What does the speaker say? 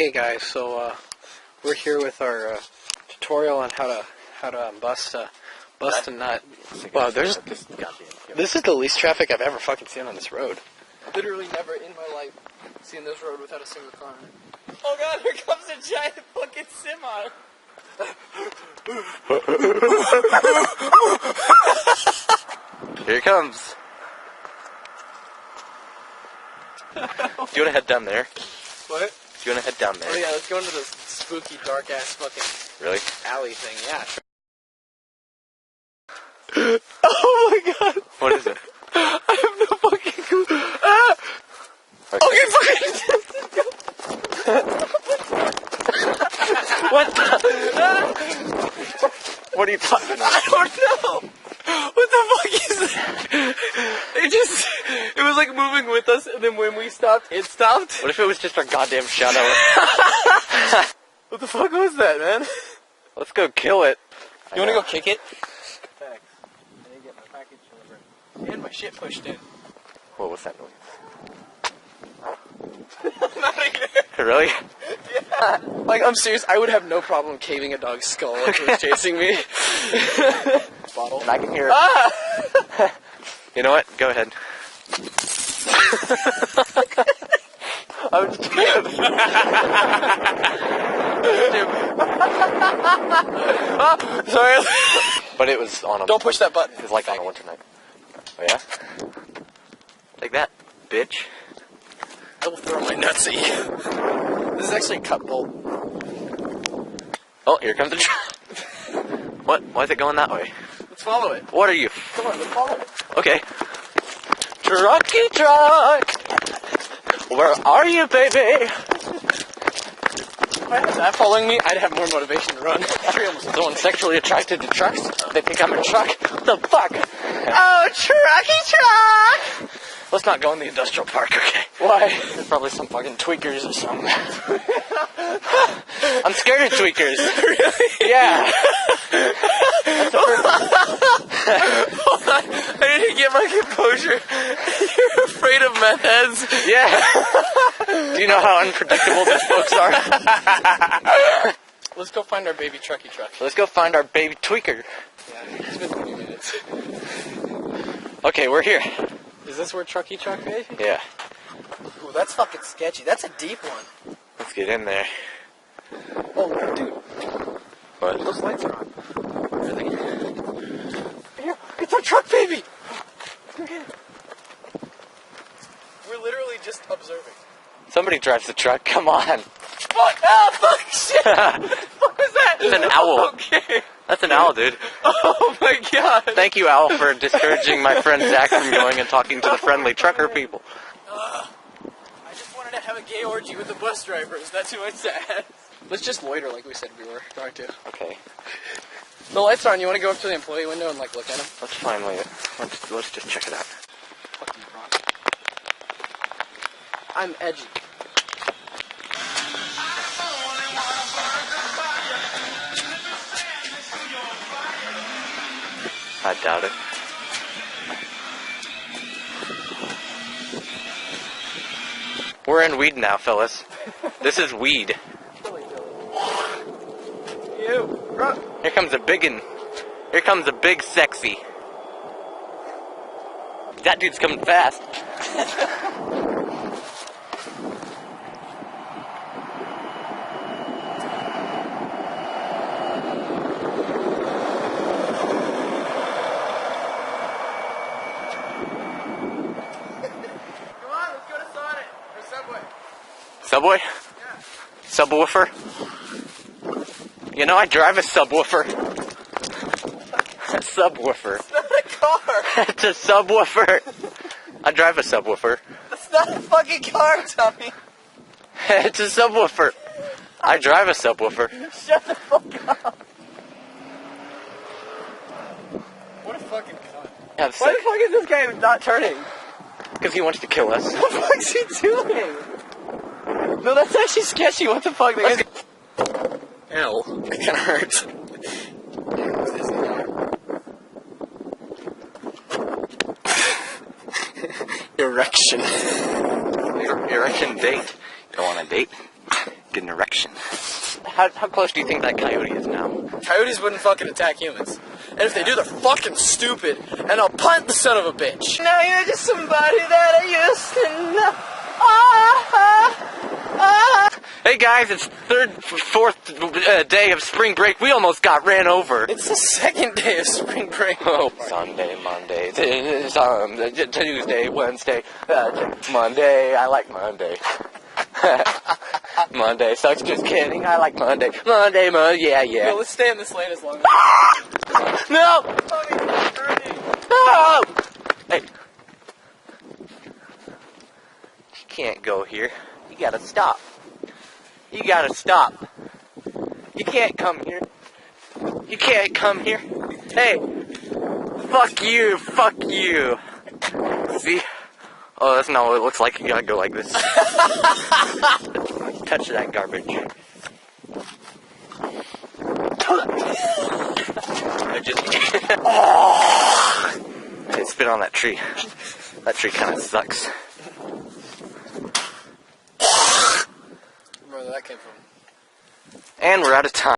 Okay guys, so we're here with our tutorial on how to bust a nut. Wow, this is the least traffic I've ever fucking seen on this road. Literally never in my life seen this road without a single car on it. Oh god, here comes a giant fucking semi! Here it comes. Do you want to head down there? What? Do you want to head down there? Oh yeah, let's go into this spooky, dark-ass fucking Really? alley thing, yeah. Oh my god! What is it? I have no fucking clue. Ah! Okay, fucking. What the? What are you talking about? I don't know. What the fuck is that? It was like moving with us, and then when we stopped, it stopped. What if it was just our goddamn shadow? What the fuck was that, man? Let's go kill it. You wanna go kick it? Thanks. I need to get my package delivered. And my shit pushed in. What was that noise? Really? Yeah. Like, I'm serious, I would have no problem caving a dog's skull if it was chasing me. Bottle. And I can hear it. Ah! You know what? Go ahead. I'm just kidding. Sorry. But it was on a... Don't push that button. It was like on a winter night. Oh yeah? Like that, bitch. I will throw my nuts at you. This is actually a cut bolt. Oh, here comes the truck. What? Why is it going that way? Let's follow it. What are you? Come on, let's follow it. Okay. Trucky truck! Where are you, baby? If I had that following me, I'd have more motivation to run. Someone sexually attracted to trucks? They think I'm a truck? What the fuck? Oh, trucky truck! Let's not go in the industrial park, okay? Why? There's probably some fucking tweakers or something. I'm scared of tweakers. Really? Yeah. Hold on. I need to get my composure. You're afraid of meth heads? Yeah. Do you know how unpredictable these folks are? Let's go find our baby trucky truck. Let's go find our baby tweaker. Yeah, it's been 20 minutes. Okay, we're here. Is this where trucky truck is? Yeah. Ooh, that's fucking sketchy. That's a deep one. Let's get in there. Oh, dude. What? Those lights are on. Really? Here, it's our truck, baby! We're literally just observing. Somebody drives the truck. Come on. Fuck! Ah, fuck! Shit! What the fuck was that? It's an owl. Okay. That's an owl, dude. Oh my god. Thank you, owl, for discouraging my friend Zach from going and talking to the friendly trucker people. I just wanted to have a gay orgy with the bus drivers. That's who I said. Let's just loiter like we said we were going to. Okay. The lights are on. You want to go up to the employee window and like look at them? Let's finally... Let's just check it out. Fucking rock. I'm edgy. I doubt it. We're in weed now, fellas. This is weed. You. Run. Here comes a biggin. Here comes a big sexy. That dude's coming fast. Subway? Yeah. Subwoofer? You know, I drive a subwoofer. A subwoofer. It's not a car. It's a subwoofer. I drive a subwoofer. That's not a fucking car, Tommy. It's a subwoofer. I drive a subwoofer. Shut the fuck up. What a fucking cunt. Yeah, Why the fuck is this guy not turning? because he wants to kill us. What the fuck's he doing? No, that's actually sketchy. What the fuck? Let's Ow. That kind of hurts. Erection. Erection date. Go on a date? Get an erection. How close do you think that coyote is now? Coyotes wouldn't fucking attack humans. And if they do, they're fucking stupid. And I'll punt the son of a bitch. Now you're just somebody that I used to know. Hey guys, it's fourth day of spring break. We almost got ran over. It's the second day of spring break. Oh, Sunday, Monday, Tuesday, Wednesday, Monday. I like Monday. Monday sucks. Just kidding. I like Monday. Monday, yeah. No, let's stay in this lane as long as. No. No. Hey. You can't go here. You gotta stop. You gotta stop. You can't come here. You can't come here. Hey. Fuck you. Fuck you. See? Oh, that's not what it looks like. You gotta go like this. Touch that garbage. I just... Hey, spit on that tree. That tree kind of sucks. Where that came from. And we're out of time.